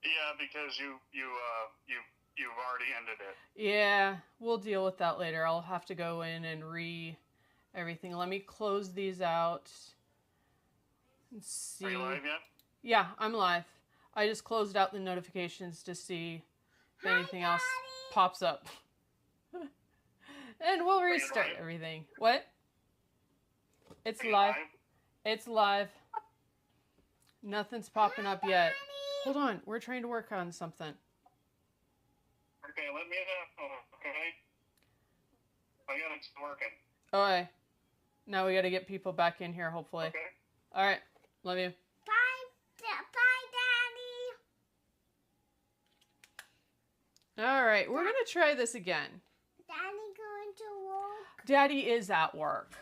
Yeah, because you've already ended it. Yeah, we'll deal with that later. I'll have to go in and everything. Let me close these out and Are you see. live yet? Yeah, I'm live. I just closed out the notifications to see if Hi, anything else Daddy. pops up. And we'll Are you restart live? everything. What? It's Are you live. live? It's live. Nothing's popping Hi, up yet. Daddy. Hold on. We're trying to work on something. Okay, let me know. Okay. I got it working. Okay. Now we got to get people back in here, hopefully. Okay. All right. Love you. Bye, bye, Daddy. All right. We're going to try this again. Daddy going to work. Daddy is at work.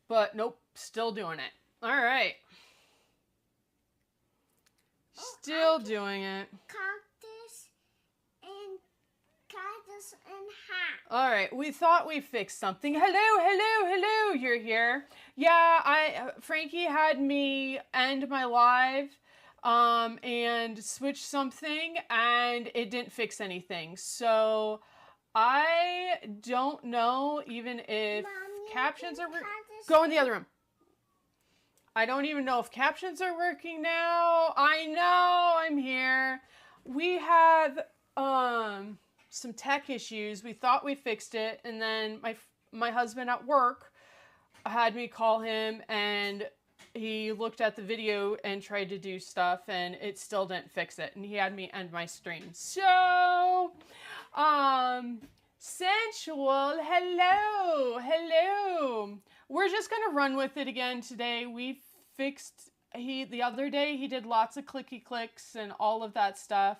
But nope, still doing it. All right. Still doing it. Cactus and hat. All right, we thought we fixed something. Hello, you're here. Yeah, Frankie had me end my live and switch something, and it didn't fix anything. So I don't know even if Mommy, captions are cactus go in the other room. I don't even know if captions are working now. I know, I'm here. We have some tech issues. We thought we fixed it, and then my husband at work had me call him, and he looked at the video and tried to do stuff, and it still didn't fix it, and he had me end my stream. So, Sensual, hello. We're just gonna run with it again today. We fixed the other day he did lots of clicky clicks and all of that stuff.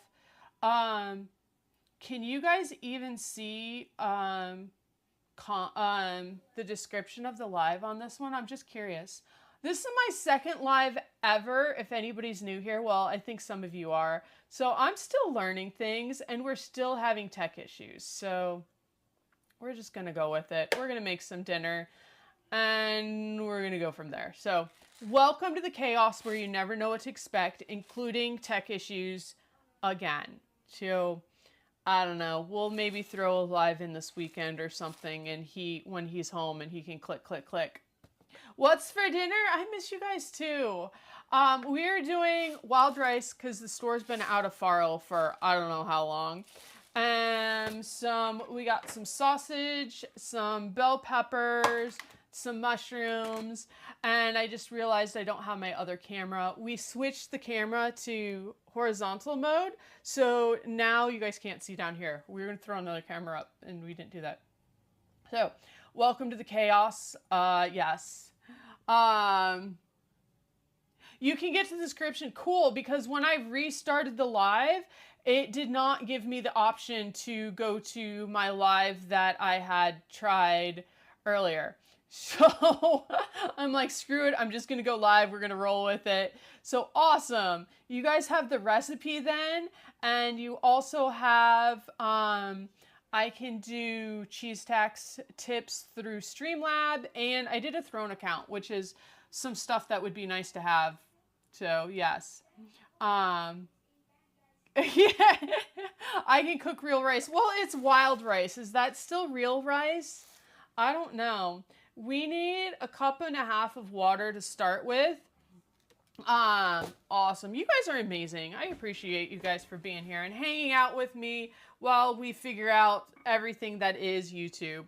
Can you guys even see the description of the live on this one? I'm just curious. This is my second live ever. If anybody's new here, well, I think some of you are. So I'm still learning things, and we're still having tech issues. So we're just gonna go with it. We're gonna make some dinner, and we're gonna go from there. So welcome to the chaos where you never know what to expect, including tech issues again. So I don't know. We'll maybe throw a live in this weekend or something, and when he's home and he can click. What's for dinner? I miss you guys too. We're doing wild rice because the store's been out of Farro for I don't know how long. We got some sausage, some bell peppers, some mushrooms, and I just realized I don't have my other camera. We switched the camera to horizontal mode, so now you guys can't see down here. We were gonna throw another camera up, and we didn't do that. So, welcome to the chaos. Yes. You can get to the description. Cool, because when I restarted the live, it did not give me the option to go to my live that I had tried earlier. So I'm like, screw it. I'm just going to go live. We're going to roll with it. So awesome. You guys have the recipe then. And you also have, I can do cheese tax tips through Streamlab. And I did a Throne account, which is some stuff that would be nice to have. So yes. Yeah, I can cook real rice. Well, it's wild rice. Is that still real rice? I don't know. We need 1.5 cups of water to start with. Awesome. You guys are amazing. I appreciate you guys for being here and hanging out with me while we figure out everything that is YouTube.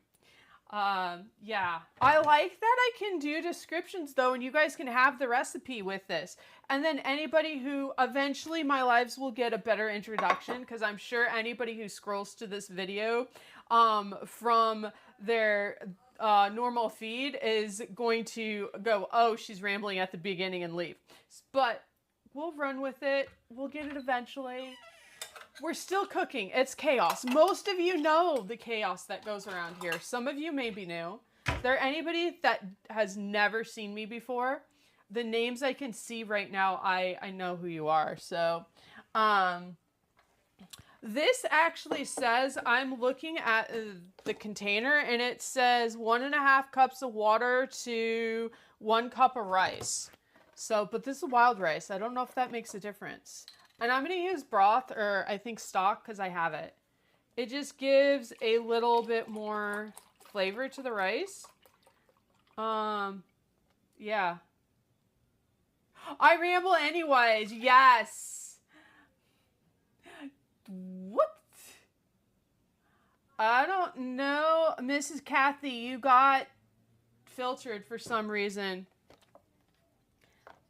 Yeah, I like that I can do descriptions though, and you guys can have the recipe with this. And then anybody who eventually my lives will get a better introduction, because I'm sure anybody who scrolls to this video from their normal feed is going to go, oh, she's rambling at the beginning and leave. But we'll run with it. We'll get it eventually. We're still cooking. It's chaos. Most of you know the chaos that goes around here. Some of you may be new. Is there anybody that has never seen me before? The names I can see right now, I know who you are. So, this actually says, I'm looking at the container, and it says 1.5 cups of water to 1 cup of rice. So, but this is wild rice. I don't know if that makes a difference. And I'm going to use broth, or I think stock, because I have it. It just gives a little bit more flavor to the rice. Yeah. I ramble anyways. Yes. What? I don't know. Mrs. Kathy, you got filtered for some reason.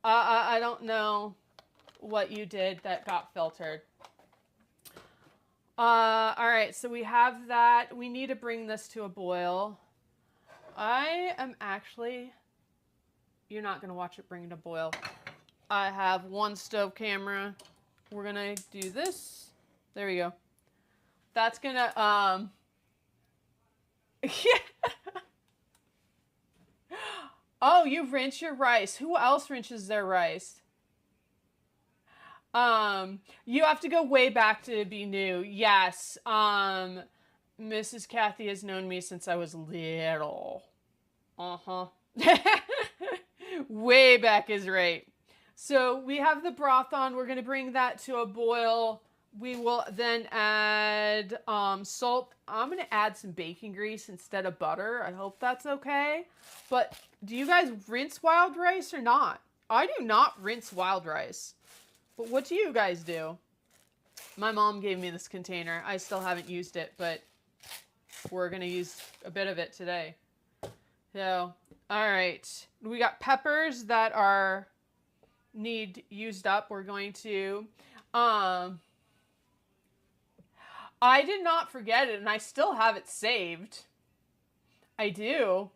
I don't know what you did that got filtered. All right, so we have that. We need to bring this to a boil. I am actually... You're not going to watch it bring it to boil. I have one stove camera. We're going to do this. There we go. That's going to... Oh, you rinse your rice. Who else rinses their rice? You have to go way back to be new. Yes. Mrs. Kathy has known me since I was little. Uh-huh. Way back is right. So we have the broth on. We're going to bring that to a boil. We will then add salt. I'm going to add some bacon grease instead of butter. I hope that's okay. But do you guys rinse wild rice or not? I do not rinse wild rice. But what do you guys do? My mom gave me this container. I still haven't used it, but we're going to use a bit of it today. So, all right. We got peppers that are need used up. We're going to... I did not forget it, and I still have it saved. I do.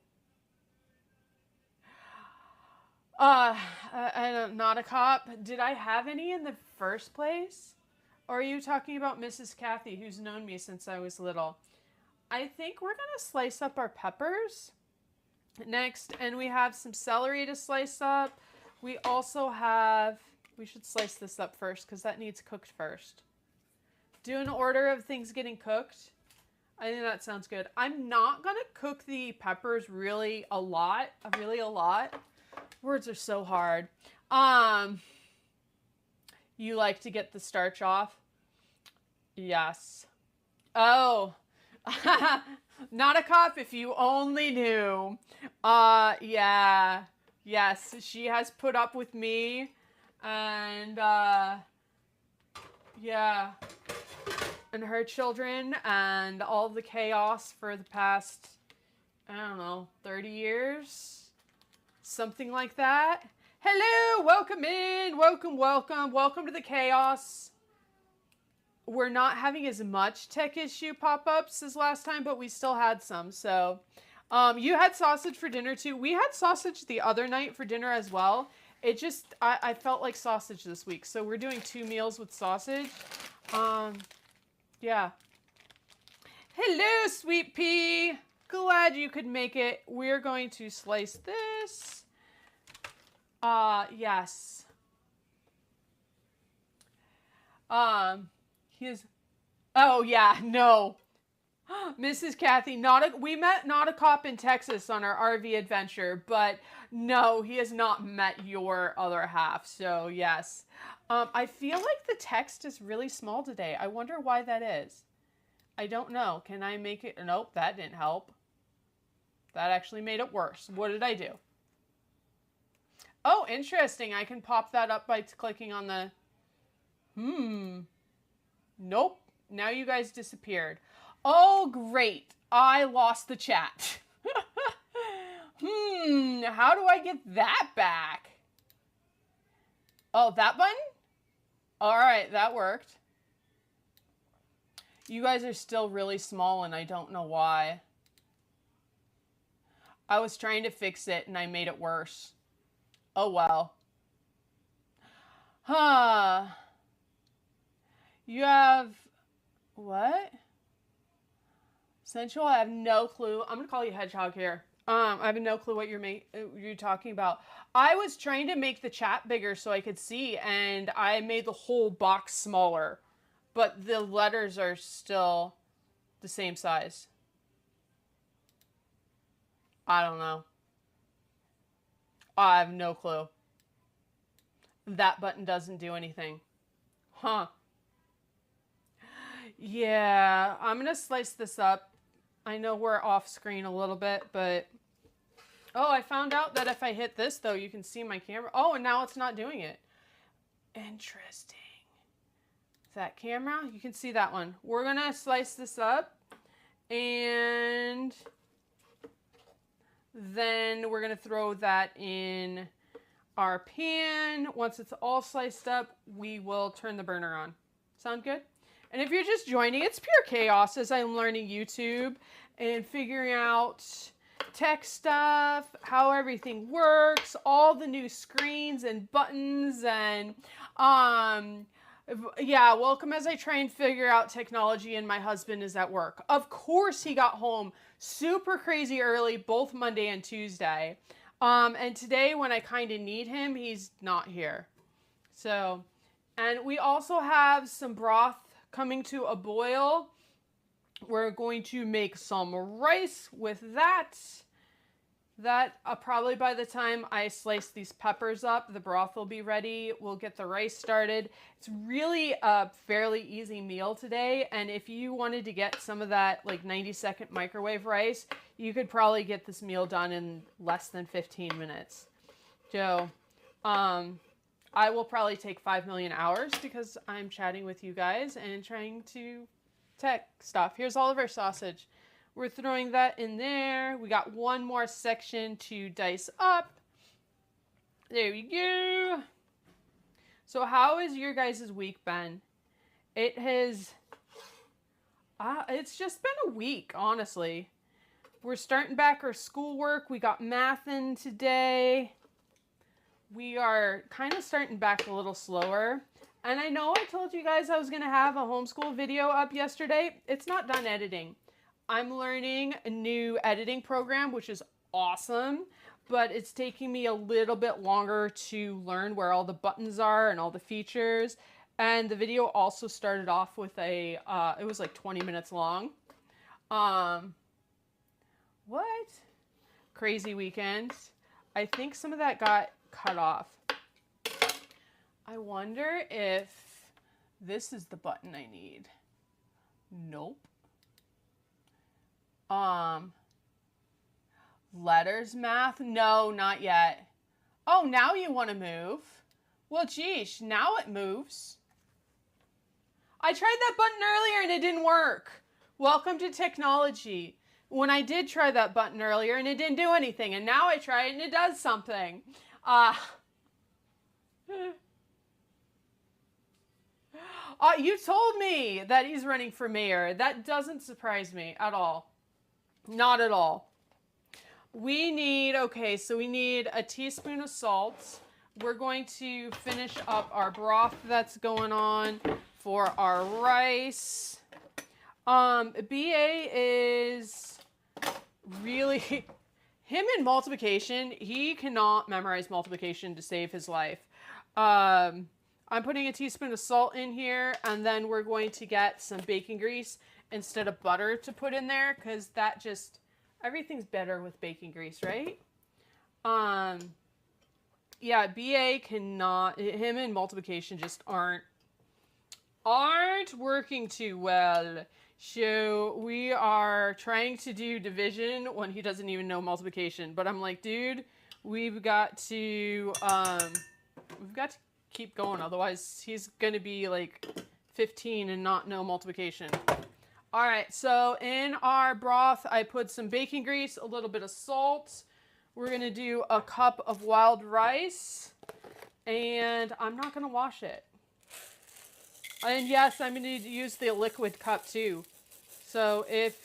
I'm not a cop. Did I have any in the first place? Or are you talking about Mrs. Kathy, who's known me since I was little? I think we're going to slice up our peppers next, and we have some celery to slice up. We also have... We should slice this up first, because that needs cooked first. Do an order of things getting cooked. I think that sounds good. I'm not going to cook the peppers really a lot. Words are so hard. You like to get the starch off? Yes. Oh. Not a cop if you only knew. Yeah. Yes, she has put up with me. And, yeah. And her children and all the chaos for the past, I don't know, 30 years? Something like that. Hello, welcome in, welcome to the chaos. We're not having as much tech issue pop-ups as last time, but we still had some, so. You had sausage for dinner too. We had sausage the other night for dinner as well. It just, I felt like sausage this week, so we're doing 2 meals with sausage. Yeah. Hello, Sweet Pea. Glad you could make it. We're going to slice this. Yes. Oh yeah, no. Mrs. Kathy, we met Not a Cop in Texas on our RV adventure, but no, he has not met your other half, so yes. I feel like the text is really small today. I wonder why that is. I don't know. Can I make it? Nope, that didn't help. That actually made it worse. What did I do? Oh, interesting. I can pop that up by clicking on the... Nope. Now you guys disappeared. Oh, great. I lost the chat. How do I get that back? Oh, that button? All right, that worked. You guys are still really small, and I don't know why. I was trying to fix it, and I made it worse. Oh, well. You have... What? Sensual? I have no clue. I'm going to call you Hedgehog here. I have no clue what you're talking about. I was trying to make the chat bigger so I could see, and I made the whole box smaller. But the letters are still the same size. I don't know. I have no clue. That button doesn't do anything. Huh. Yeah, I'm gonna slice this up. I know we're off screen a little bit, but... Oh, I found out that if I hit this, though, you can see my camera. Oh, and now it's not doing it. Interesting. That camera, you can see that one. We're gonna slice this up, and then we're gonna throw that in our pan. Once it's all sliced up, we will turn the burner on. Sound good? And if you're just joining, it's pure chaos as I'm learning YouTube and figuring out tech stuff, how everything works, all the new screens and buttons, and yeah, welcome as I try and figure out technology, and my husband is at work. Of course, he got home super crazy early, both Monday and Tuesday. And today, when I kind of need him, he's not here. So, and we also have some broth coming to a boil. We're going to make some rice with that. Probably by the time I slice these peppers up, the broth will be ready. We'll get the rice started. It's really a fairly easy meal today. And if you wanted to get some of that like 90-second microwave rice, you could probably get this meal done in less than 15 minutes. So, I will probably take 5 million hours because I'm chatting with you guys and trying to tech stuff. Here's all of our sausage. We're throwing that in there. We got one more section to dice up. There we go. So how has your guys' week been? It has, it's just been a week, honestly. We're starting back our schoolwork. We got math in today. We are kind of starting back a little slower. And I know I told you guys I was going to have a homeschool video up yesterday. It's not done editing. I'm learning a new editing program, which is awesome, but it's taking me a little bit longer to learn where all the buttons are and all the features. And the video also started off with a, it was like 20 minutes long. What? Crazy weekend. I think some of that got cut off. I wonder if this is the button I need. Nope. Letters math? No, not yet. Oh, now you want to move? Well, geesh, now it moves. I tried that button earlier and it didn't work. Welcome to technology. When I did try that button earlier and it didn't do anything, and now I try it and it does something. You told me that he's running for mayor. That doesn't surprise me at all. Not at all. We need, okay, so we need a teaspoon of salt. We're going to finish up our broth that's going on for our rice. BA is really, him in multiplication, he cannot memorize multiplication to save his life. I'm putting a teaspoon of salt in here, and then we're going to get some bacon grease instead of butter to put in there, because that just, everything's better with bacon grease, right? Yeah, BA cannot, him and multiplication just aren't working too well. So we are trying to do division when he doesn't even know multiplication. But I'm like, dude, we've got to keep going. Otherwise, he's going to be like 15 and not know multiplication. All right, so in our broth, I put some bacon grease, a little bit of salt. We're going to do a cup of wild rice, and I'm not going to wash it. And yes, I'm going to use the liquid cup too. So if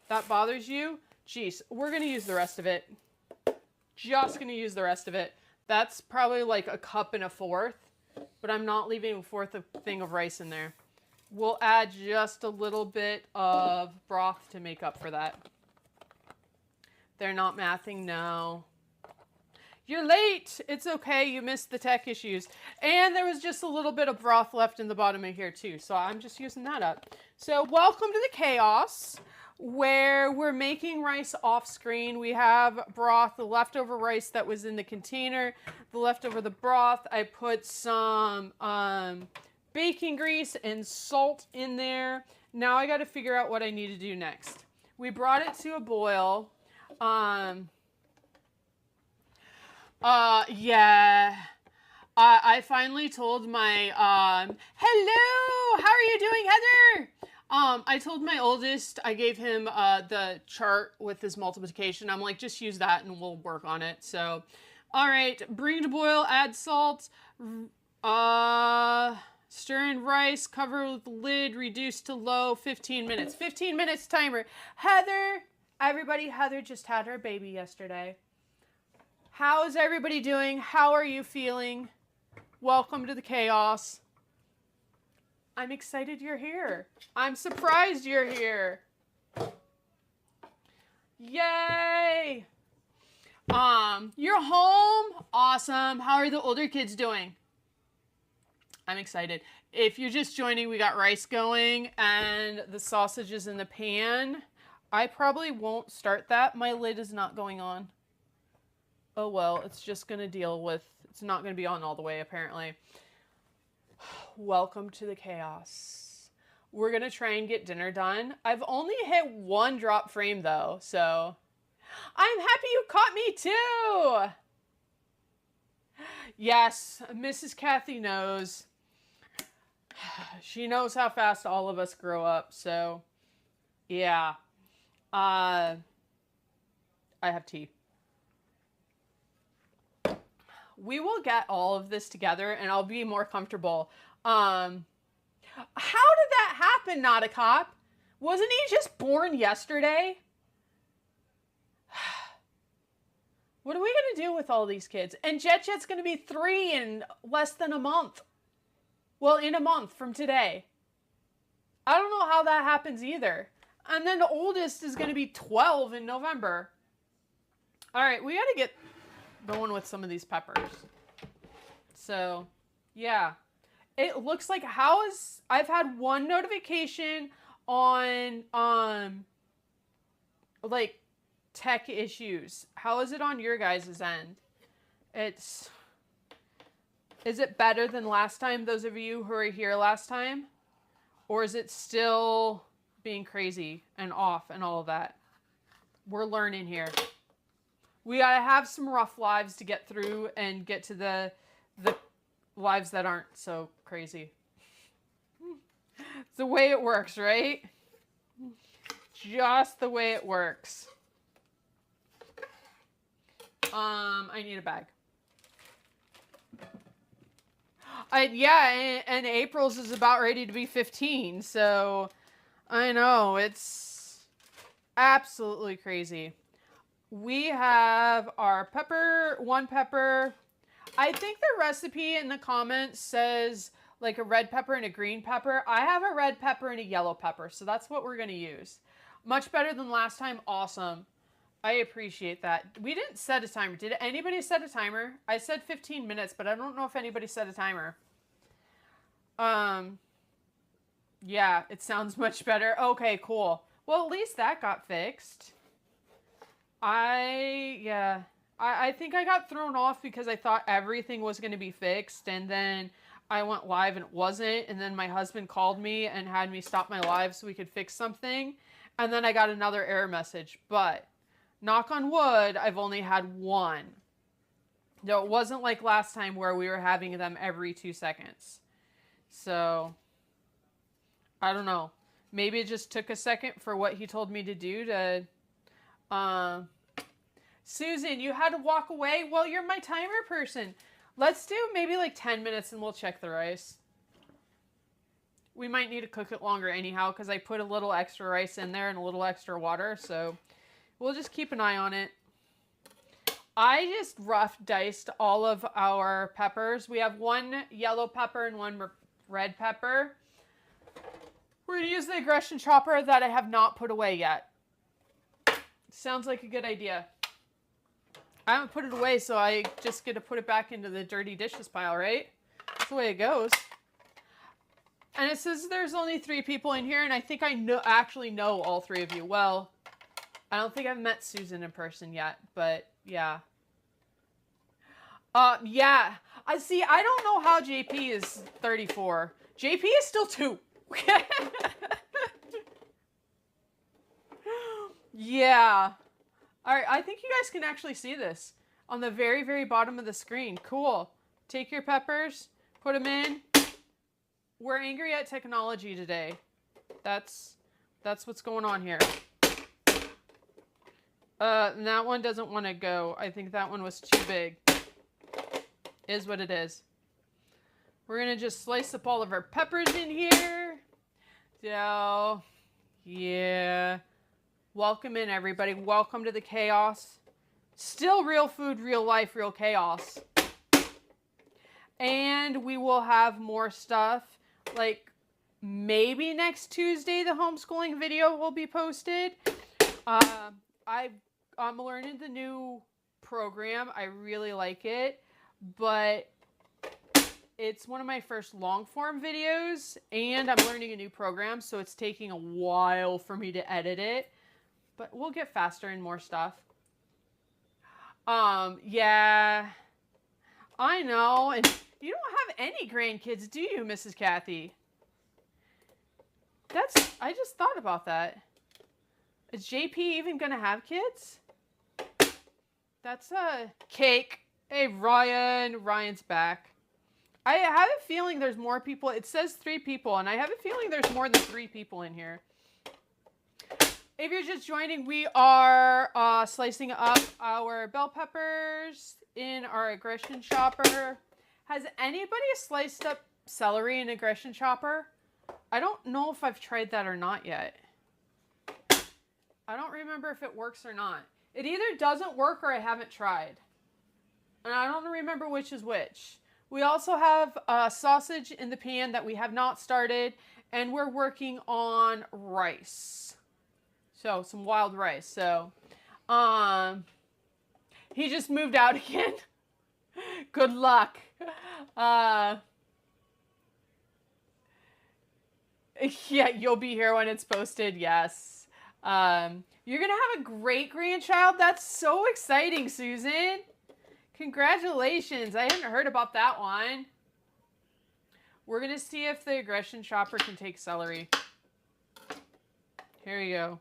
that bothers you, geez, we're going to use the rest of it. Just going to use the rest of it. That's probably like a cup and a fourth, but I'm not leaving a fourth thing of rice in there. We'll add just a little bit of broth to make up for that. They're not mathing, no. You're late. It's okay. You missed the tech issues. And there was just a little bit of broth left in the bottom of here too. So I'm just using that up. So welcome to the chaos. where we're making rice off screen. We have broth, the leftover rice that was in the container, the leftover the broth. I put some baking grease and salt in there. Now I got to figure out what I need to do next. We brought it to a boil. Yeah. I finally told my, hello, how are you doing, Heather? I told my oldest, I gave him, the chart with his multiplication. I'm like, just use that and we'll work on it. So, all right, bring to boil, add salt, stir in rice, cover with the lid, reduce to low, 15 minutes. 15 minutes timer. Heather, everybody, Heather just had her baby yesterday. How is everybody doing? How are you feeling? Welcome to the chaos. I'm excited you're here. I'm surprised you're here. Yay! You're home? Awesome. How are the older kids doing? I'm excited. If you're just joining, we got rice going and the sausage is in the pan. I probably won't start that. My lid is not going on. Oh well, it's just going to deal with, it's not going to be on all the way apparently. Welcome to the chaos. We're going to try and get dinner done. I've only hit 1 drop frame though, so I'm happy you caught me too. Yes, Mrs. Kathy knows. She knows how fast all of us grow up, so yeah. I have tea. We will get all of this together and I'll be more comfortable. How did that happen, Not a Cop? Wasn't he just born yesterday? What are we going to do with all these kids? And Jet's going to be 3 in less than a month. Well, in a month from today. I don't know how that happens either. And then the oldest is going to be 12 in November. All right, we got to get going with some of these peppers. So, yeah. It looks like I've had 1 notification on, like, tech issues. How is it on your guys' end? Is it better than last time, those of you who were here last time? Or is it still being crazy and off and all of that? We're learning here. We gotta have some rough lives to get through and get to the lives that aren't so crazy. It's the way it works, right? Just the way it works. I need a bag. Yeah, and April's is about ready to be 15, so I know, it's absolutely crazy. We have our pepper, 1 pepper. I think the recipe in the comments says like a red pepper and a green pepper. I have a red pepper and a yellow pepper, so that's what we're going to use. Much better than last time. Awesome. I appreciate that. We didn't set a timer. Did anybody set a timer? I said 15 minutes, but I don't know if anybody set a timer. Yeah, it sounds much better. Okay, cool. Well, at least that got fixed. I think I got thrown off because I thought everything was going to be fixed, and then I went live and it wasn't, and then my husband called me and had me stop my live so we could fix something, and then I got another error message, but knock on wood, I've only had 1. No, it wasn't like last time where we were having them every 2 seconds. So, I don't know. Maybe it just took a second for what he told me to do to, Susan, you had to walk away? Well, you're my timer person. Let's do maybe like 10 minutes and we'll check the rice. We might need to cook it longer anyhow because I put a little extra rice in there and a little extra water, so we'll just keep an eye on it. I just rough diced all of our peppers. We have 1 yellow pepper and 1 red pepper. We're going to use the aggression chopper that I have not put away yet. Sounds like a good idea. I haven't put it away, so I just get to put it back into the dirty dishes pile, right? That's the way it goes. And it says there's only 3 people in here, and I think I actually know all 3 of you. Well, I don't think I've met Susan in person yet, but yeah. Yeah. I see. I don't know how JP is 34. JP is still 2. Yeah. All right. I think you guys can actually see this on the very, very bottom of the screen. Cool. Take your peppers, put them in. We're angry at technology today. That's what's going on here. That one doesn't want to go. I think that one was too big. Is what it is. We're going to just slice up all of our peppers in here. So, yeah. Welcome in, everybody. Welcome to the chaos. Still real food, real life, real chaos. And we will have more stuff. Like, maybe next Tuesday, the homeschooling video will be posted. I'm learning the new program. I really like it. But it's one of my first long form videos. And I'm learning a new program. So it's taking a while for me to edit it. But we'll get faster and more stuff. Yeah. I know. And you don't have any grandkids, do you, Mrs. Kathy? I just thought about that. Is JP even gonna have kids? That's a cake. Hey, Ryan. Ryan's back. I have a feeling there's more people. It says 3 people, and I have a feeling there's more than 3 people in here. If you're just joining, we are slicing up our bell peppers in our aggression chopper. Has anybody sliced up celery in aggression chopper? I don't know if I've tried that or not yet. I don't remember if it works or not. It either doesn't work or I haven't tried. And I don't remember which is which. We also have sausage in the pan that we have not started. And we're working on rice. So, some wild rice. So, he just moved out again. Good luck. Yeah, you'll be here when it's posted. Yes. You're going to have a great grandchild. That's so exciting, Susan. Congratulations. I hadn't heard about that one. We're going to see if the aggression chopper can take celery. Here you go.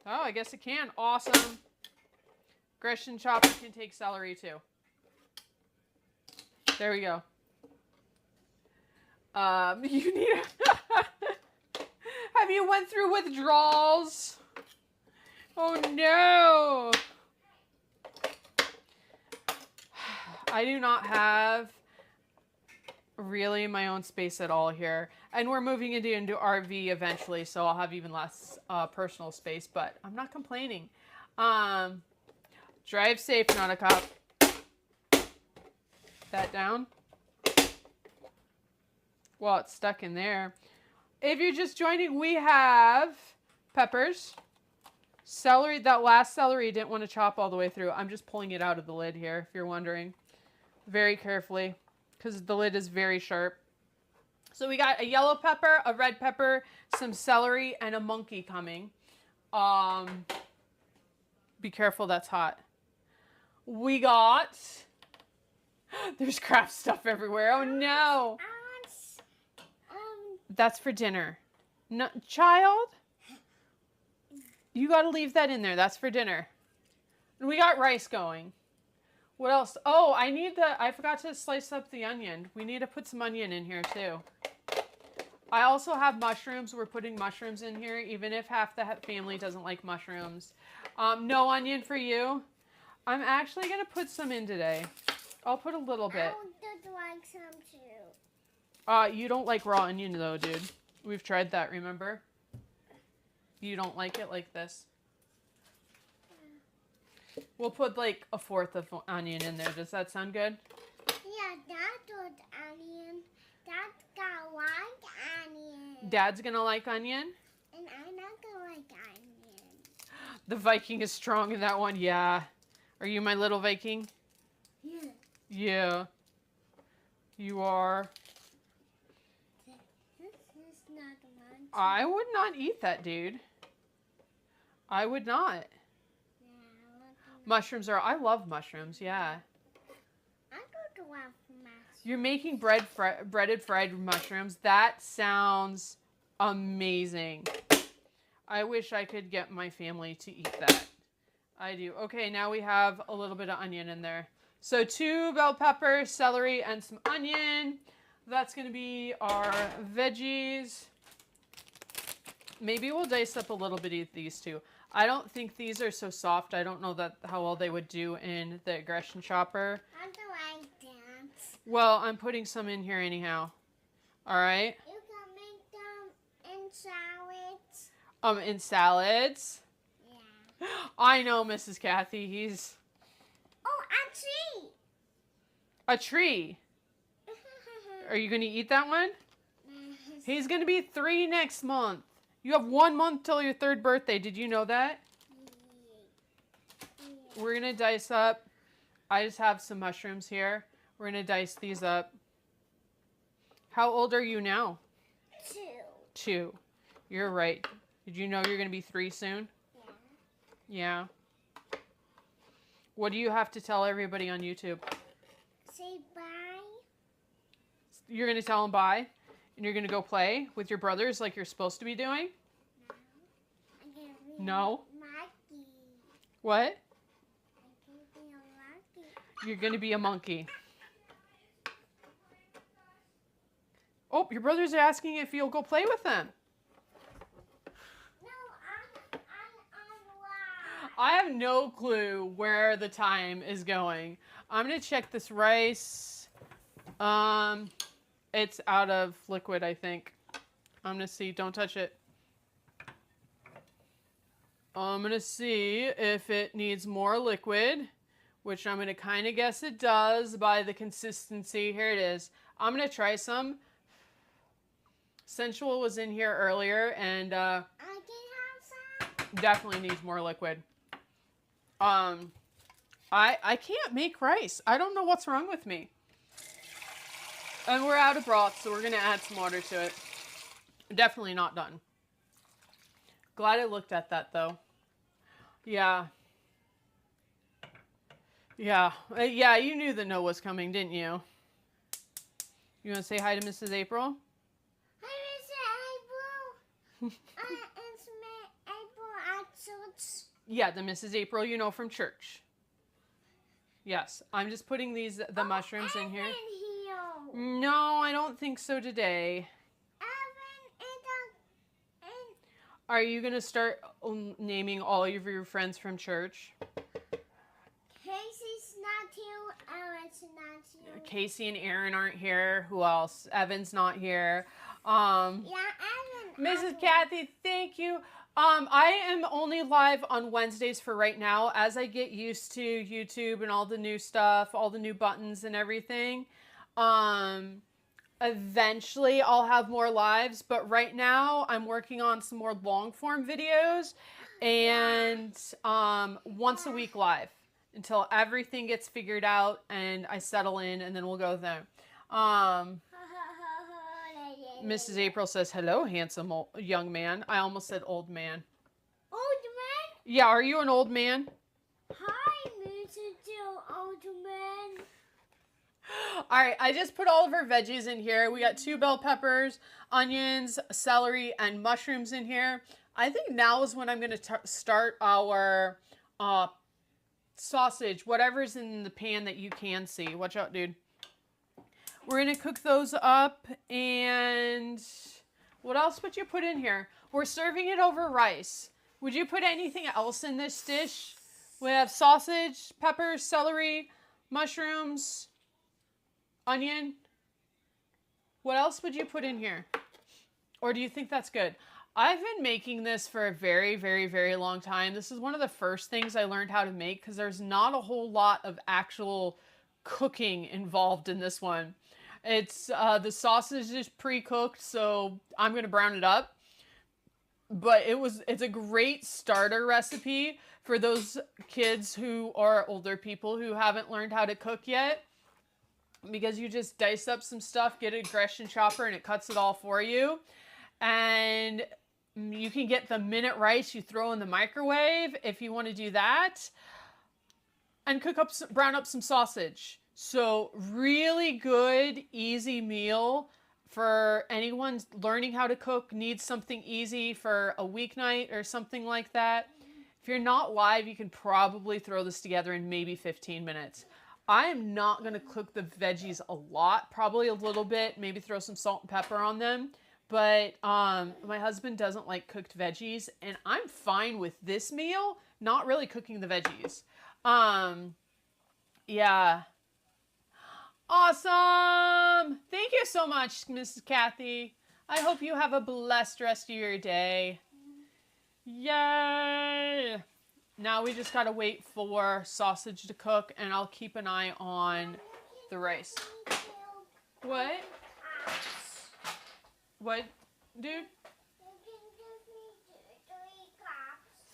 Oh, I guess it can. Awesome. Aggression chopper can take celery too. There we go. You need Have you went through withdrawals? Oh no. I do not have really my own space at all here. And we're moving into RV eventually, so I'll have even less personal space, but I'm not complaining. Drive safe, not a cop. That down. Well, it's stuck in there. If you're just joining, we have peppers, celery. That last celery didn't want to chop all the way through. I'm just pulling it out of the lid here, if you're wondering. Very carefully, because the lid is very sharp. So we got a yellow pepper, a red pepper, some celery, and a monkey coming. Be careful, that's hot. We got... There's craft stuff everywhere. Oh no. That's for dinner. No, child, you got to leave that in there. That's for dinner. And we got rice going. What else? Oh, I forgot to slice up the onion. We need to put some onion in here too. I also have mushrooms. We're putting mushrooms in here, even if half the family doesn't like mushrooms. No onion for you. I'm actually going to put some in today. I'll put a little bit. I would like some too. You don't like raw onion though, dude. We've tried that, remember? You don't like it like this. We'll put like a 1/4 of onion in there. Does that sound good? Yeah, Dad would onion. Dad's gonna like onion. Dad's gonna like onion? And I'm not gonna like onion. The Viking is strong in that one, yeah. Are you my little Viking? Yeah. Yeah. You are. I would not eat that, dude. I would not. Yeah, Mushrooms are, I love mushrooms, yeah. I don't love mushrooms. You're making breaded fried mushrooms. That sounds amazing. I wish I could get my family to eat that. I do. Okay, now we have a little bit of onion in there. So 2 bell peppers, celery, and some onion. That's going to be our veggies. Maybe we'll dice up a little bit of these two. I don't think these are so soft. I don't know how well they would do in the aggression chopper. I don't like that. Well, I'm putting some in here anyhow. All right. You can make them in salads. In salads. Yeah. I know, Mrs. Kathy. He's Oh, actually. a tree. Are you going to eat that one? He's going to be 3 next month. You have 1 month till your 3rd birthday. Did you know that? We're going to dice up. I just have some mushrooms here. We're going to dice these up. How old are you now? 2. 2. You're right. Did you know you're going to be 3 soon? Yeah. Yeah. What do you have to tell everybody on YouTube? Say bye. You're going to tell them bye? And you're going to go play with your brothers like you're supposed to be doing? I'm gonna be No. monkey. What? I'm gonna be a monkey. You're going to be a monkey. Oh, your brothers are asking if you'll go play with them. No, I'm alive. I have no clue where the time is going. I'm going to check this rice. It's out of liquid, I think. I'm going to see. Don't touch it. I'm going to see if it needs more liquid, which I'm going to kind of guess it does by the consistency. Here it is. I'm going to try some. Sensual was in here earlier, and I can have some. definitely needs more liquid. I can't make rice. I don't know what's wrong with me. And we're out of broth, so we're going to add some water to it. Definitely not done. Glad I looked at that, though. Yeah. Yeah. Yeah, you knew the no was coming, didn't you? You want to say hi to Mrs. April? Hi, Mr. April. It's me, April at church. Yeah, the Mrs. April you know from church. Yes, I'm just putting the mushrooms in here. Evan here. No, I don't think so today. Evan Are you going to start naming all of your friends from church? Casey's not here. Aaron's not here. Casey and Aaron aren't here. Who else? Evan's not here. Yeah, Evan. Mrs. Kathy, thank you. I am only live on Wednesdays for right now. As I get used to YouTube and all the new stuff, all the new buttons and everything, eventually I'll have more lives. But right now I'm working on some more long form videos and once a week live until everything gets figured out and I settle in, and then we'll go there. Mrs. April says, hello, handsome young man. I almost said old man. Old man? Yeah, are you an old man? Hi, Mr. Old man. All right, I just put all of our veggies in here. We got 2 bell peppers, onions, celery, and mushrooms in here. I think now is when I'm going to start our sausage, whatever's in the pan that you can see. Watch out, dude. We're going to cook those up, and what else would you put in here? We're serving it over rice. Would you put anything else in this dish? We have sausage, peppers, celery, mushrooms, onion. What else would you put in here? Or do you think that's good? I've been making this for a very, very, very long time. This is one of the first things I learned how to make because there's not a whole lot of actual cooking involved in this one. It's the sausage is pre-cooked, so I'm going to brown it up. But it's a great starter recipe for those kids who are older people who haven't learned how to cook yet. Because you just dice up some stuff, get an aggression chopper, and it cuts it all for you. And you can get the minute rice you throw in the microwave if you want to do that. And brown up some sausage. So really good, easy meal for anyone learning how to cook, needs something easy for a weeknight or something like that. If you're not live, you can probably throw this together in maybe 15 minutes. I am not going to cook the veggies a lot, probably a little bit, maybe throw some salt and pepper on them. But my husband doesn't like cooked veggies, and I'm fine with this meal, not really cooking the veggies. Yeah. Awesome. Thank you so much, Mrs. Kathy. I hope you have a blessed rest of your day. Yay. Now we just got to wait for sausage to cook, and I'll keep an eye on the rice. What? What, dude?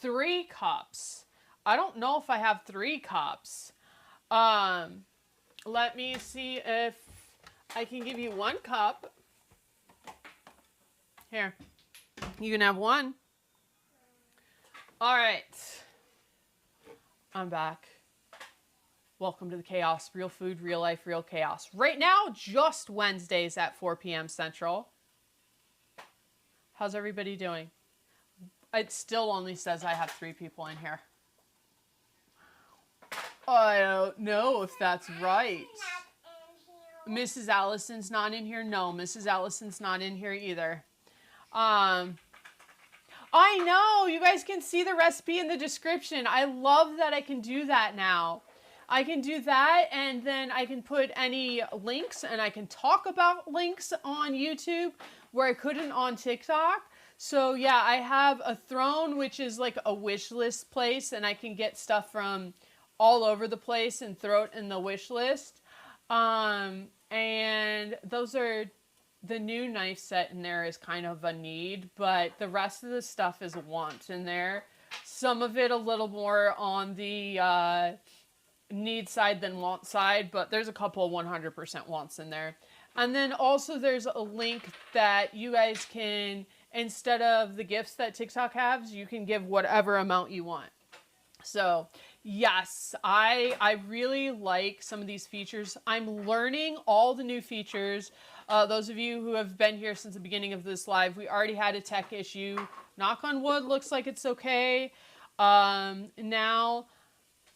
3 cups. I don't know if I have 3 cups. Let me see if I can give you 1 cup. Here. You can have 1. All right. I'm back. Welcome to the chaos. Real food, real life, real chaos. Right now, just Wednesdays at 4 p.m. Central. How's everybody doing? It still only says I have 3 people in here. I don't know if that's right. Mrs. Allison's not in here? No, Mrs. Allison's not in here either. I know, you guys can see the recipe in the description. I love that I can do that now. I can do that, and then I can put any links, and I can talk about links on YouTube where I couldn't on TikTok. So yeah, I have a throne, which is like a wish list place, and I can get stuff from all over the place and throw it in the wish list. And those are the new knife set in there is kind of a need, but the rest of the stuff is a want in there. Some of it a little more on the need side than want side, but there's a couple of 100% wants in there. And then also there's a link that you guys can, instead of the gifts that TikTok has, you can give whatever amount you want. So yes, I really like some of these features. I'm learning all the new features. Those of you who have been here since the beginning of this live, we already had a tech issue. Knock on wood, looks like it's okay now.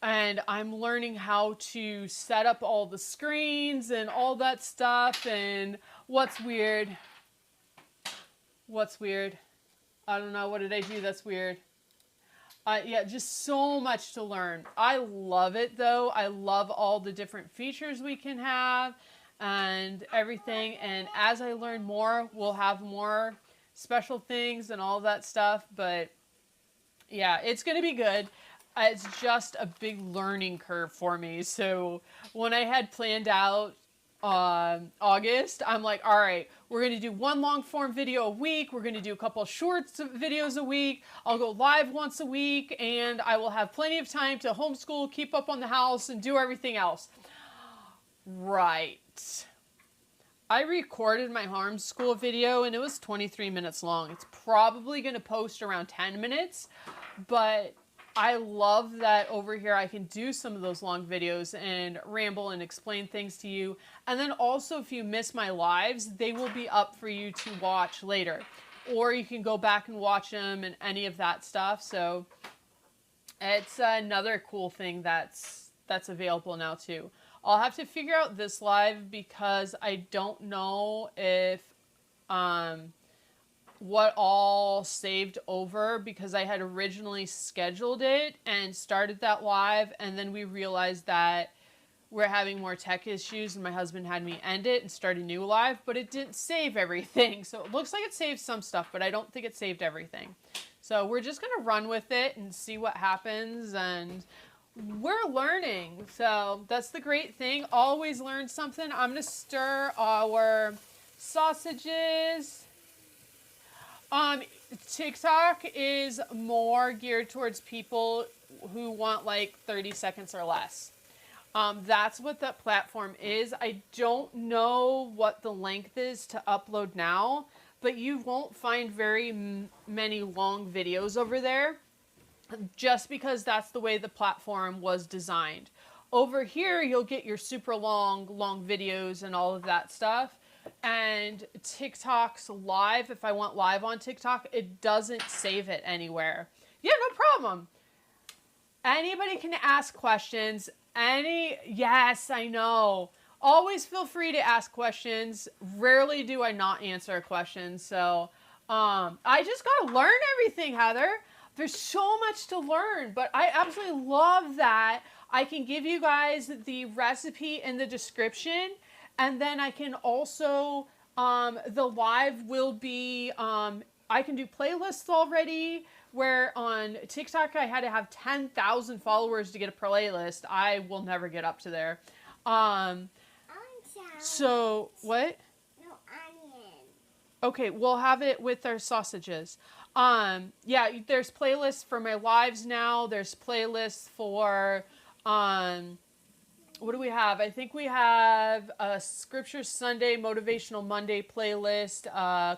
And I'm learning how to set up all the screens and all that stuff. And what's weird? What's weird? I don't know. What did I do that's weird? Yeah, just so much to learn. I love it though. I love all the different features we can have and everything. And as I learn more, we'll have more special things and all that stuff. But yeah, it's going to be good. It's just a big learning curve for me. So when I had planned out August, I'm like, all right, we're going to do 1 long form video a week. We're going to do a couple shorts videos a week. I'll go live once a week, and I will have plenty of time to homeschool, keep up on the house, and do everything else. Right. I recorded my homeschool video, and it was 23 minutes long. It's probably going to post around 10 minutes, but I love that over here I can do some of those long videos and ramble and explain things to you. And then also if you miss my lives, they will be up for you to watch later. Or you can go back and watch them and any of that stuff. So it's another cool thing that's available now too. I'll have to figure out this live because I don't know if what all saved over, because I had originally scheduled it and started that live, and then we realized that we're having more tech issues and my husband had me end it and start a new live, but it didn't save everything. So it looks like it saved some stuff, but I don't think it saved everything. So we're just going to run with it and see what happens, and we're learning. So that's the great thing. Always learn something. I'm going to stir our sausages. TikTok is more geared towards people who want like 30 seconds or less. That's what that platform is. I don't know what the length is to upload now, but you won't find very many long videos over there, just because that's the way the platform was designed. Over here, you'll get your super long videos and all of that stuff. And TikTok's live, if I want live on TikTok, it doesn't save it anywhere. Yeah, no problem. Anybody can ask questions. Yes, I know. Always feel free to ask questions. Rarely do I not answer a question. So, I just gotta learn everything, Heather. There's so much to learn, but I absolutely love that I can give you guys the recipe in the description, and then I can also, the live will be, I can do playlists already, where on TikTok I had to have 10,000 followers to get a playlist. I will never get up to there. So, what? No onion. Okay, we'll have it with our sausages. Yeah, there's playlists for my lives now. There's playlists for, what do we have? I think we have a Scripture Sunday, Motivational Monday playlist,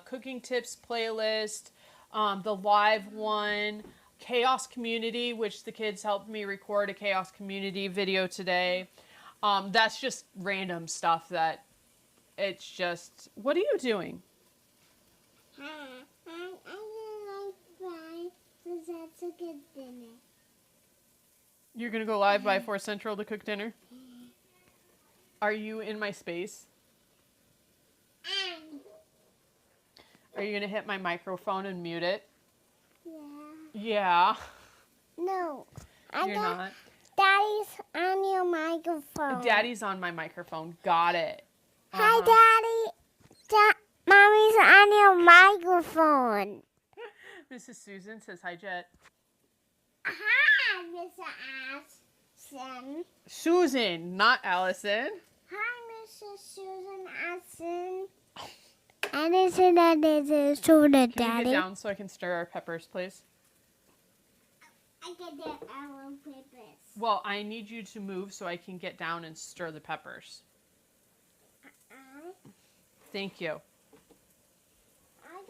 cooking tips playlist, the live one, Chaos Community, which the kids helped me record a Chaos Community video today. That's just random stuff that it's just, what are you doing? I like fry because that's a good dinner. You're going to go live by 4 Central to cook dinner? Are you in my space? Are you going to hit my microphone and mute it? Yeah. Yeah. No. You're not. Daddy's on your microphone. Daddy's on my microphone. Got it. Hi, Daddy. Mommy's on your microphone. Mrs. Susan says hi, Jet. Hi, Mr. Ashton. Susan, not Allison. Hi, Mrs. Susan Ashton. Allison and Mrs. Susan, Can you Daddy. get down so I can stir our peppers, please? I can do our peppers. Well, I need you to move so I can get down and stir the peppers. Thank you.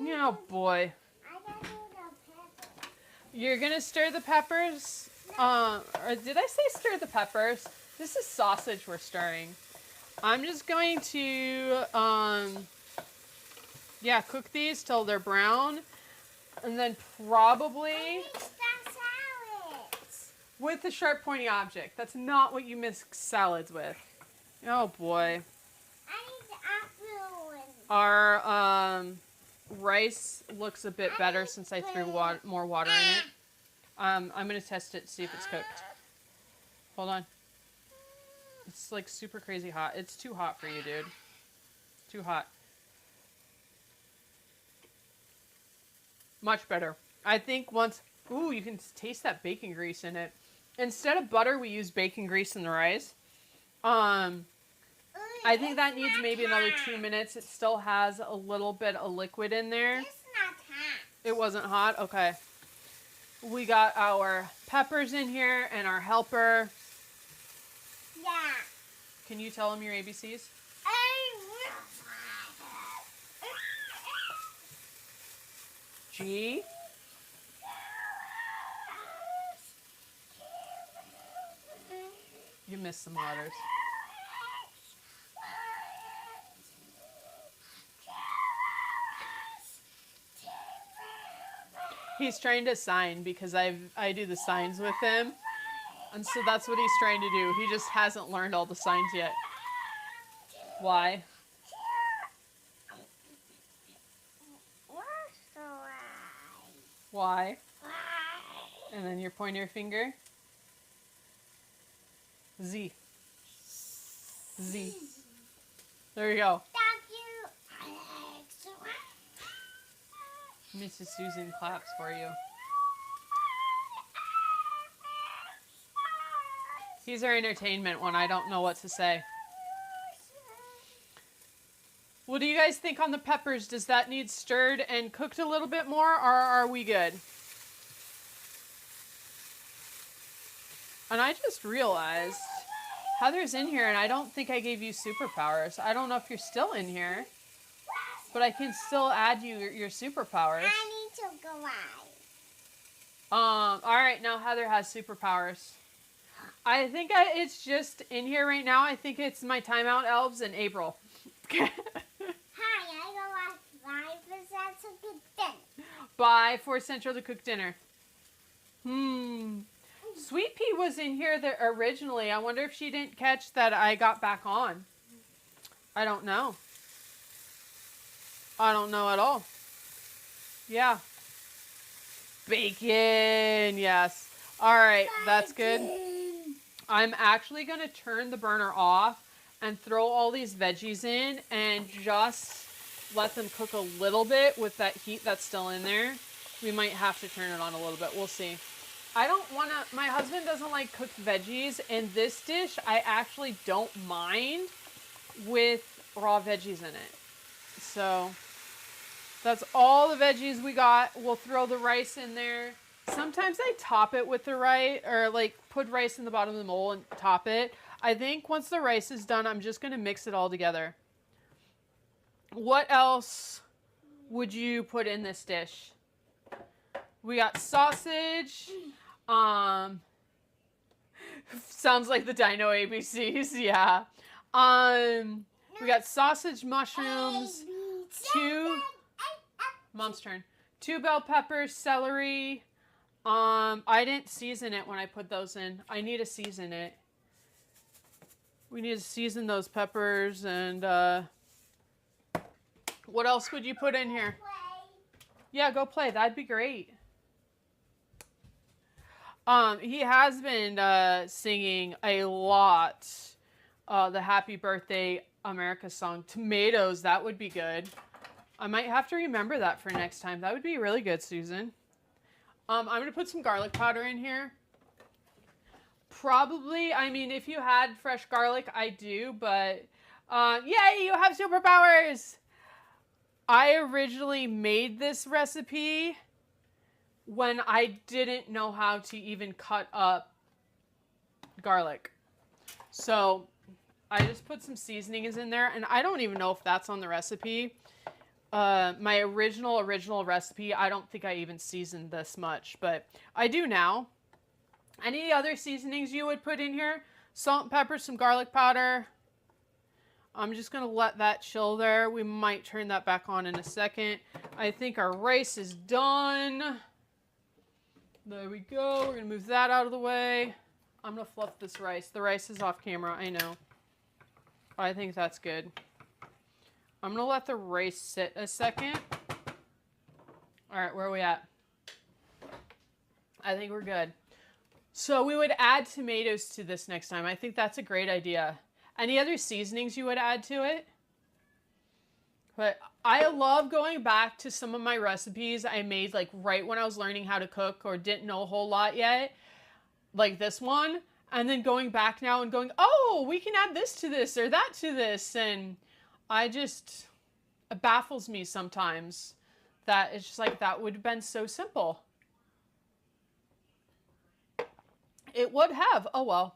Oh, boy. I can do the peppers. You're going to stir the peppers? Or did I say stir the peppers? This is sausage we're stirring. I'm just going to, yeah, cook these till they're brown. And then probably with a sharp pointy object. That's not what you mix salads with. Oh, boy. Our rice looks a bit better since I threw more water in it. I'm going to test it to see if it's cooked. Hold on. It's like super crazy hot. It's too hot for you, dude. Too hot. Much better. I think once... Ooh, you can taste that bacon grease in it. Instead of butter, we use bacon grease in the rice. I think that needs maybe another 2 minutes. It still has a little bit of liquid in there. It's not hot. It wasn't hot? Okay. We got our peppers in here and our helper. Yeah. Can you tell them your ABCs? G. You missed some letters. He's trying to sign because I do the signs with him. And so that's what he's trying to do. He just hasn't learned all the signs yet. Why? Why? And then you point your finger. Z. Z. There you go. Mrs. Susan claps for you. He's our entertainment when I don't know what to say. What do you guys think on the peppers? Does that need stirred and cooked a little bit more, or are we good? And I just realized Heather's in here and I don't think I gave you superpowers. I don't know if you're still in here. But I can still add you your superpowers. I need to go out. All right, now Heather has superpowers. I think it's just in here right now. I think it's my timeout elves in April. Hi, I go out 5% to cook dinner. Bye, 4 Central to cook dinner. Sweet Pea was in here originally. I wonder if she didn't catch that I got back on. I don't know. I don't know at all. Yeah. Bacon, yes. All right, that's good. I'm actually going to turn the burner off and throw all these veggies in and just let them cook a little bit with that heat that's still in there. We might have to turn it on a little bit. We'll see. I don't want to, my husband doesn't like cooked veggies. In this dish, I actually don't mind with raw veggies in it. So that's all the veggies we got. We'll throw the rice in there. Sometimes I top it with the rice, or like put rice in the bottom of the bowl and top it. I think once the rice is done, I'm just going to mix it all together. What else would you put in this dish? We got sausage. Sounds like the Dino ABCs, yeah. We got sausage, mushrooms, Mom's turn. 2 bell peppers, celery. I didn't season it when I put those in. I need to season it. We need to season those peppers and, what else would you put in here? Yeah, go play. That'd be great. He has been, singing a lot, the Happy Birthday America song. Tomatoes, that would be good. I might have to remember that for next time. That would be really good, Susan. I'm going to put some garlic powder in here. Probably, I mean, if you had fresh garlic, I do, but, yay, you have superpowers! I originally made this recipe when I didn't know how to even cut up garlic. So, I just put some seasonings in there, and I don't even know if that's on the recipe. My original recipe, I don't think I even seasoned this much, but I do now. Any other seasonings you would put in here? Salt and pepper, some garlic powder. I'm just going to let that chill there. We might turn that back on in a second. I think our rice is done. There we go. We're going to move that out of the way. I'm going to fluff this rice. The rice is off camera, I know. I think that's good. I'm going to let the rice sit a second. All right, where are we at? I think we're good. So we would add tomatoes to this next time. I think that's a great idea. Any other seasonings you would add to it? But I love going back to some of my recipes I made like right when I was learning how to cook or didn't know a whole lot yet. Like this one. And then going back now and going, oh, we can add this to this or that to this. And it baffles me sometimes that it's just like, that would have been so simple. It would have. Oh, well.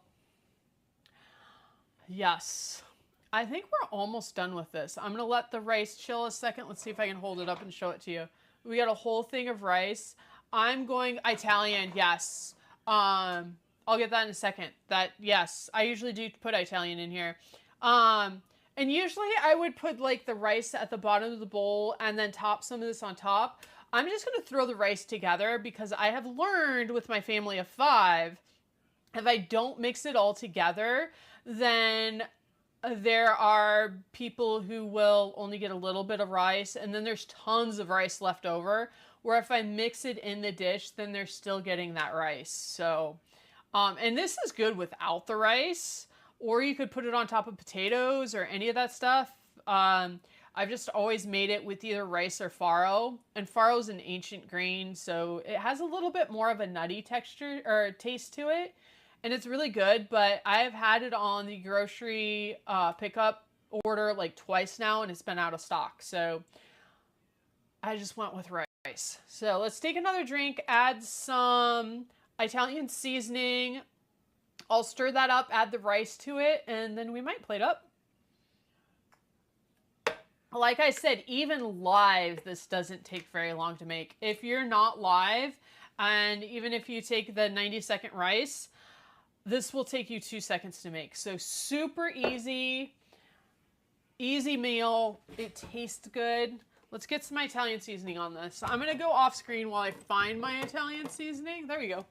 Yes. I think we're almost done with this. I'm going to let the rice chill a second. Let's see if I can hold it up and show it to you. We got a whole thing of rice. I'm going Italian. Yes. I'll get that in a second. Yes, I usually do put Italian in here. And usually I would put like the rice at the bottom of the bowl and then top some of this on top. I'm just going to throw the rice together because I have learned with my family of 5, if I don't mix it all together, then there are people who will only get a little bit of rice and then there's tons of rice left over. Where if I mix it in the dish, then they're still getting that rice. So, and this is good without the rice. Or you could put it on top of potatoes or any of that stuff. I've just always made it with either rice or farro. And farro is an ancient grain, so it has a little bit more of a nutty texture or taste to it. And it's really good, but I've had it on the grocery pickup order like twice now, and it's been out of stock. So I just went with rice. So let's take another drink, add some Italian seasoning. I'll stir that up, add the rice to it, and then we might plate up. Like I said, even live, this doesn't take very long to make. If you're not live, and even if you take the 90-second rice, this will take you 2 seconds to make. So super easy, easy meal. It tastes good. Let's get some Italian seasoning on this. I'm going to go off screen while I find my Italian seasoning. There we go.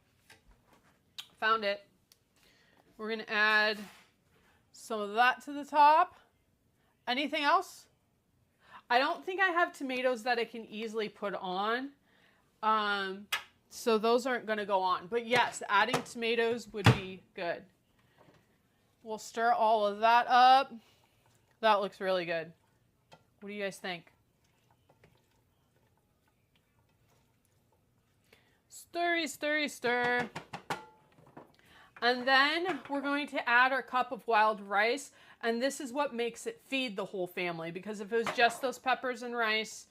Found it. We're going to add some of that to the top. Anything else? I don't think I have tomatoes that I can easily put on. So those aren't going to go on. But yes, adding tomatoes would be good. We'll stir all of that up. That looks really good. What do you guys think? Stirry, stirry, stir. And then we're going to add our cup of wild rice. And this is what makes it feed the whole family. Because if it was just those peppers and rice,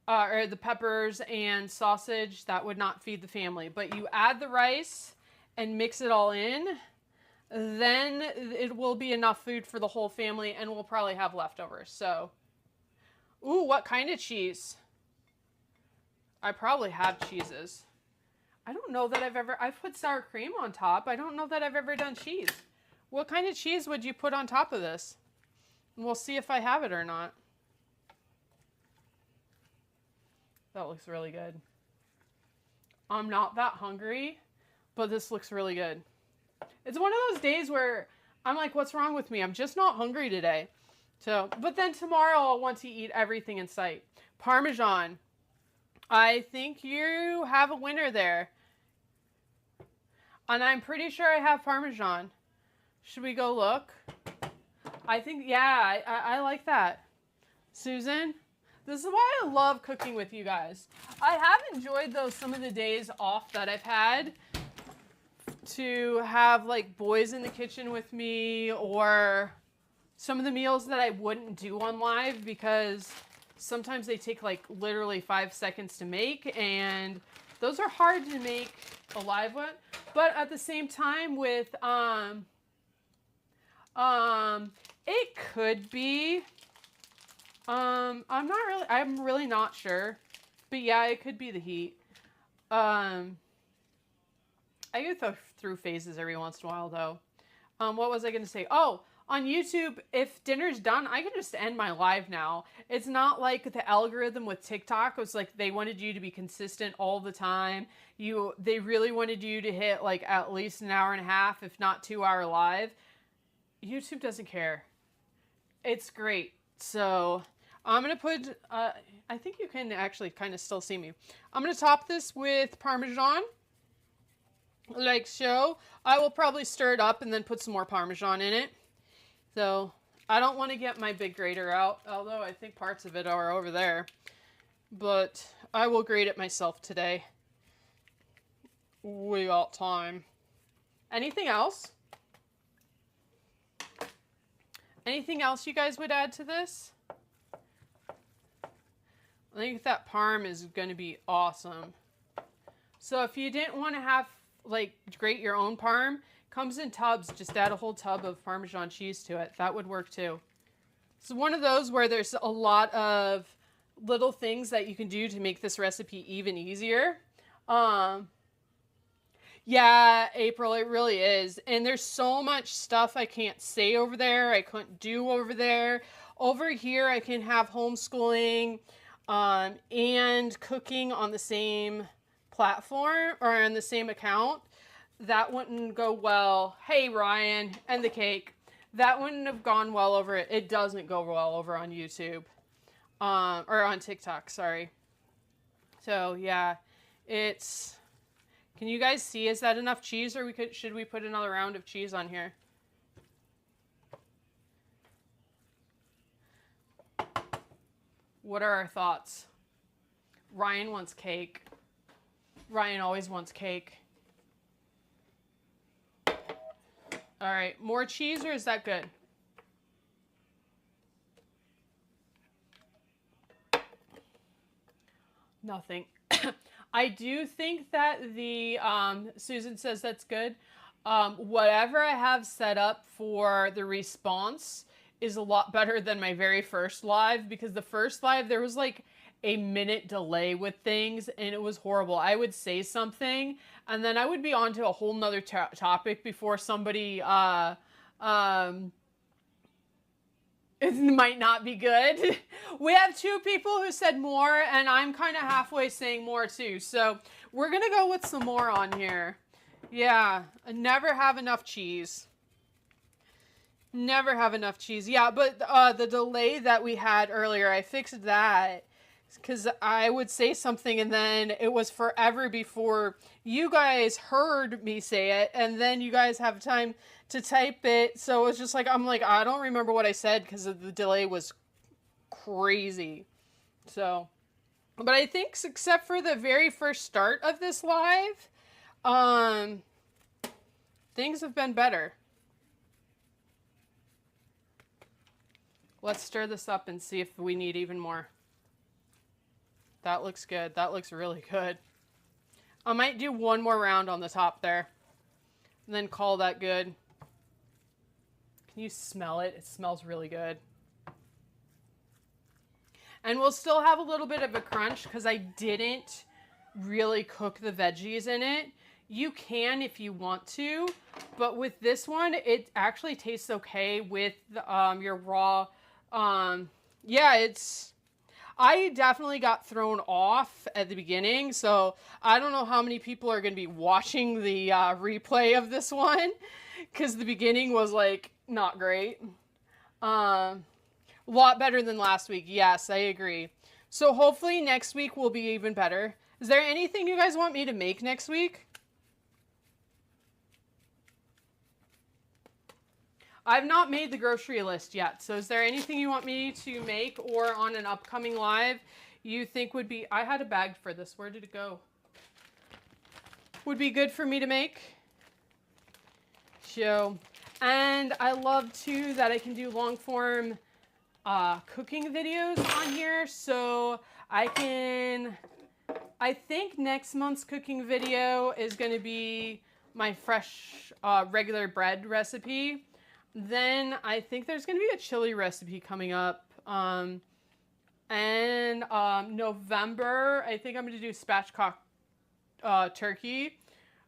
or the peppers and sausage, that would not feed the family. But you add the rice and mix it all in, then it will be enough food for the whole family, and we'll probably have leftovers. So, ooh, what kind of cheese? I probably have cheeses. I don't know that I've put sour cream on top. I don't know that I've ever done cheese. What kind of cheese would you put on top of this? And we'll see if I have it or not. That looks really good. I'm not that hungry, but this looks really good. It's one of those days where I'm like, what's wrong with me? I'm just not hungry today. So, but then tomorrow I'll want to eat everything in sight. Parmesan. I think you have a winner there. And I'm pretty sure I have Parmesan. Should we go look? I think, yeah, I like that. Susan? This is why I love cooking with you guys. I have enjoyed some of the days off that I've had to have like boys in the kitchen with me, or some of the meals that I wouldn't do on live because sometimes they take like literally 5 seconds to make, and those are hard to make a live one. But at the same time with it could be I'm really not sure. But yeah, it could be the heat. I go through phases every once in a while though. What was I going to say? Oh, on YouTube, if dinner's done, I can just end my live now. It's not like the algorithm with TikTok. It was like they wanted you to be consistent all the time. They really wanted you to hit like at least an hour and a half, if not 2-hour live. YouTube doesn't care. It's great. So I'm going to put, I think you can actually kind of still see me. I'm going to top this with Parmesan, like so. I will probably stir it up and then put some more Parmesan in it. So I don't want to get my big grater out, although I think parts of it are over there. But I will grate it myself today. We got time. Anything else? Anything else you guys would add to this? I think that parm is going to be awesome. So if you didn't want to have, like, grate your own parm, comes in tubs, just add a whole tub of Parmesan cheese to it. That would work too. It's one of those where there's a lot of little things that you can do to make this recipe even easier. Yeah, April, it really is. And there's so much stuff I can't say over there. I couldn't do over there. Over here, I can have homeschooling and cooking on the same platform or on the same account. That wouldn't go well. Hey, Ryan, and the cake. That wouldn't have gone well over it. It doesn't go well over on YouTube. Or on TikTok, sorry. So, yeah, it's... Can you guys see? Is that enough cheese, or should we put another round of cheese on here? What are our thoughts? Ryan wants cake. Ryan always wants cake. All right, more cheese, or is that good? Nothing. I do think that the, Susan says that's good. Whatever I have set up for the response is a lot better than my very first live, because the first live there was like a minute delay with things and it was horrible. I would say something and then I would be on to a whole nother topic before somebody it might not be good. We have 2 people who said more, and I'm kind of halfway saying more too. So we're going to go with some more on here. Yeah, I never have enough cheese. Never have enough cheese. Yeah, but the delay that we had earlier, I fixed that because I would say something and then it was forever before you guys heard me say it, and then you guys have time to type it. So it's just like, I'm like, I don't remember what I said because the delay was crazy. So, but I think except for the very first start of this live, things have been better. Let's stir this up and see if we need even more. That looks good. That looks really good. I might do one more round on the top there and then call that good. Can you smell it? It smells really good. And we'll still have a little bit of a crunch because I didn't really cook the veggies in it. You can if you want to, but with this one, it actually tastes okay with your raw. Yeah, I definitely got thrown off at the beginning, so I don't know how many people are going to be watching the replay of this one because the beginning was like not great. A lot better than last week. Yes, I agree. So hopefully next week will be even better. Is there anything you guys want me to make next week? I've not made the grocery list yet. So is there anything you want me to make or on an upcoming live you think would be... I had a bag for this. Where did it go? Would be good for me to make? So, and I love too that I can do long form cooking videos on here. So I think next month's cooking video is going to be my fresh regular bread recipe. Then I think there's going to be a chili recipe coming up. And November, I think I'm going to do spatchcock turkey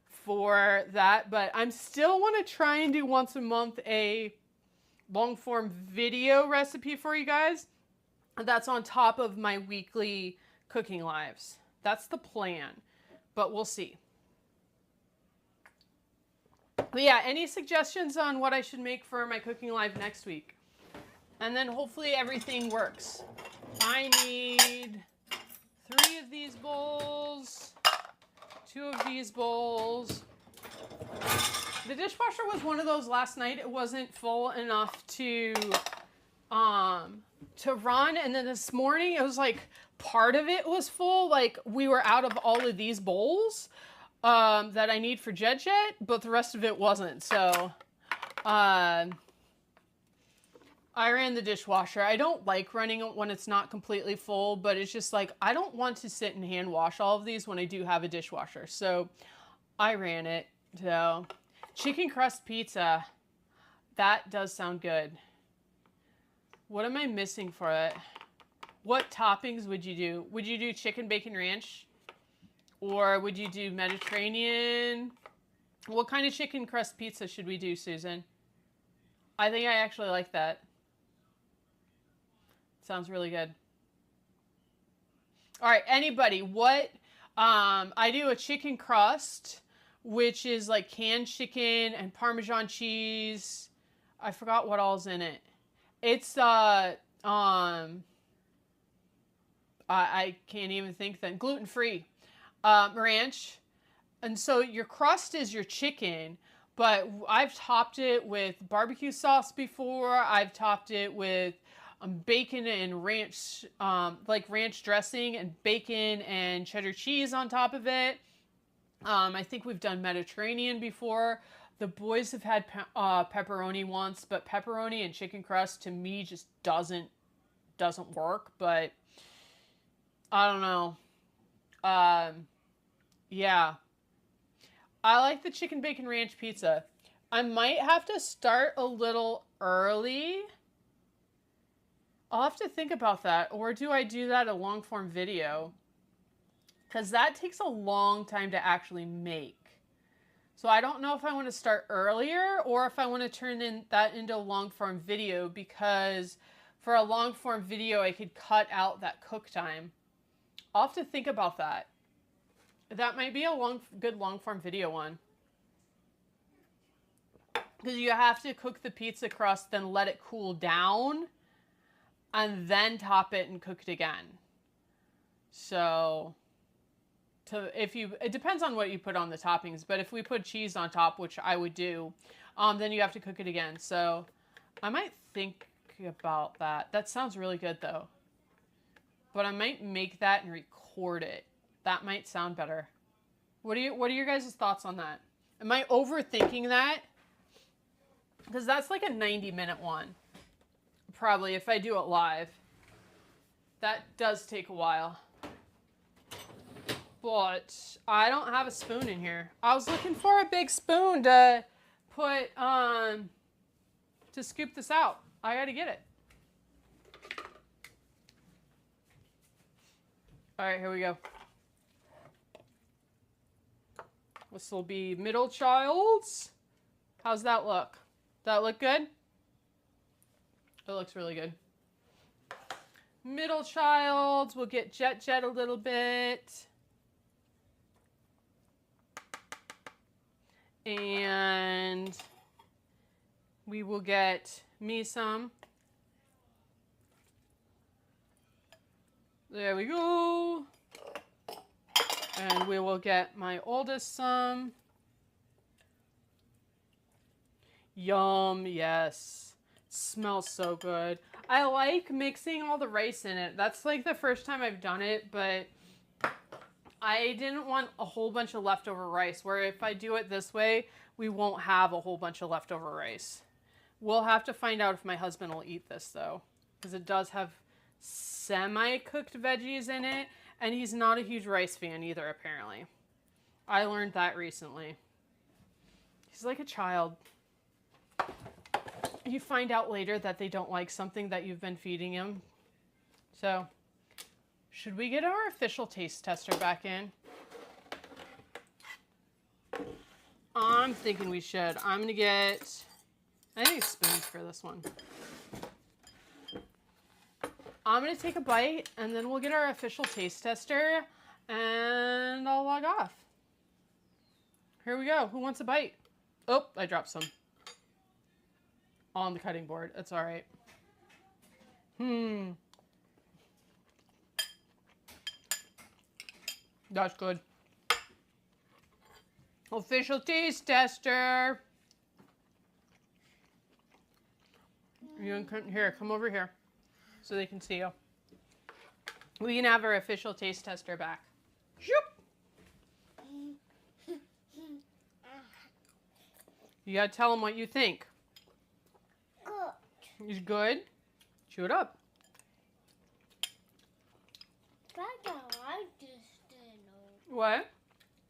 for that. But I'm still want to try and do once a month a long form video recipe for you guys. That's on top of my weekly cooking lives. That's the plan, but we'll see. But yeah, any suggestions on what I should make for my cooking live next week? And then hopefully everything works. I need 3 of these bowls, 2 of these bowls. The dishwasher was one of those last night. It wasn't full enough to run. And then this morning it was like part of it was full. Like we were out of all of these bowls that I need for Jet, but the rest of it wasn't. So I ran the dishwasher. I don't like running it when it's not completely full, but it's just like I don't want to sit and hand wash all of these when I do have a dishwasher. So I ran it. So chicken crust pizza. That does sound good. What am I missing for it? What toppings would you do? Would you do chicken bacon ranch? Or would you do Mediterranean? What kind of chicken crust pizza should we do, Susan? I think I actually like that. Sounds really good. All right, anybody, what? I do a chicken crust, which is like canned chicken and Parmesan cheese. I forgot what all's in it. It's, I can't even think then. Gluten-free. Ranch. And so your crust is your chicken, but I've topped it with barbecue sauce before. I've topped it with bacon and ranch, like ranch dressing and bacon and cheddar cheese on top of it. I think we've done Mediterranean before. The boys have had pepperoni once, but pepperoni and chicken crust to me just doesn't work, but I don't know. Yeah. I like the chicken bacon ranch pizza. I might have to start a little early I'll have to think about that. Or do I do that a long form video? Because that takes a long time to actually make. So I don't know if I want to start earlier or if I want to turn that into a long form video, because for a long form video, I could cut out that cook time. I'll have to think about that. That might be a good long form video one. Because you have to cook the pizza crust, then let it cool down, and then top it and cook it again. So, it depends on what you put on the toppings, but if we put cheese on top, which I would do, then you have to cook it again. So, I might think about that. That sounds really good though. But I might make that and record it. That might sound better. What are your guys' thoughts on that? Am I overthinking that? Because that's like a 90-minute one. Probably if I do it live. That does take a while. But I don't have a spoon in here. I was looking for a big spoon to put to scoop this out. I gotta get it. All right, here we go. This will be middle child's. How's that look? That look good? It looks really good. Middle child's, we'll get jet a little bit. And we will get me some. There we go. And we will get my oldest some. Yum, yes. Smells so good. I like mixing all the rice in it. That's like the first time I've done it, but I didn't want a whole bunch of leftover rice, where if I do it this way, we won't have a whole bunch of leftover rice. We'll have to find out if my husband will eat this though, because it does have semi-cooked veggies in it, and he's not a huge rice fan either, apparently. I learned that recently. He's like a child. You find out later that they don't like something that you've been feeding him. So, should we get our official taste tester back in? I'm thinking we should. I'm going to get, I think spoons for this one. I'm going to take a bite, and then we'll get our official taste tester, and I'll log off. Here we go. Who wants a bite? Oh, I dropped some on the cutting board. It's all right. That's good. Official taste tester. You can, here, come over here so they can see you. We can have our official taste tester back. Shoop. You gotta tell them what you think. Good. Is good? Chew it up. I don't like this dinner. What?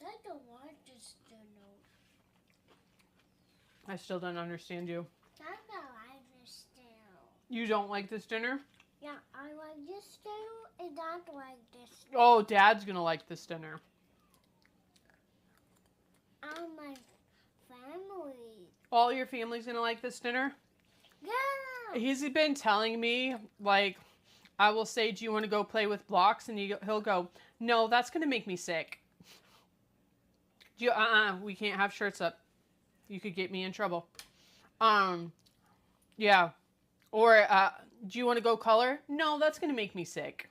I don't like this dinner. I still don't understand you. I don't like this dinner. You don't like this dinner? Yeah, I like this dinner and I don't like this dinner. Oh, Dad's gonna like this dinner. And my family. All your family's gonna like this dinner? Yeah. He's been telling me, like, I will say, do you want to go play with blocks? And he'll go, no, that's gonna make me sick. Do you, we can't have shirts up. You could get me in trouble. Yeah. Or, do you want to go color? No, that's gonna make me sick.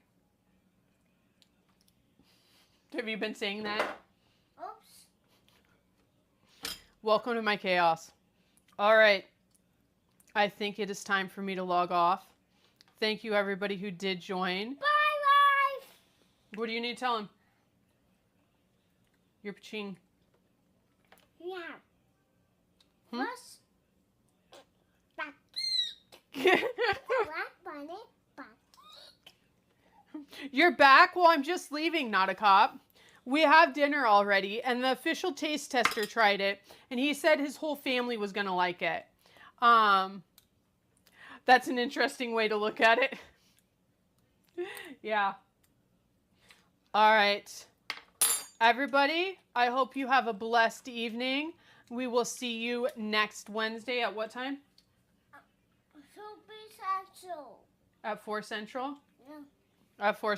Have you been saying that? Oops. Welcome to my chaos. All right. I think it is time for me to log off. Thank you, everybody who did join. Bye, life. What do you need to tell him? You're paching. Yeah. Hmm? Plus. Black bunny. You're back? Well, I'm just leaving, not a cop. We have dinner already, and the official taste tester tried it, and he said his whole family was going to like it. That's an interesting way to look at it. Yeah. All right. Everybody, I hope you have a blessed evening. We will see you next Wednesday at what time? So be satchel. At 4 Central? Yeah. At 4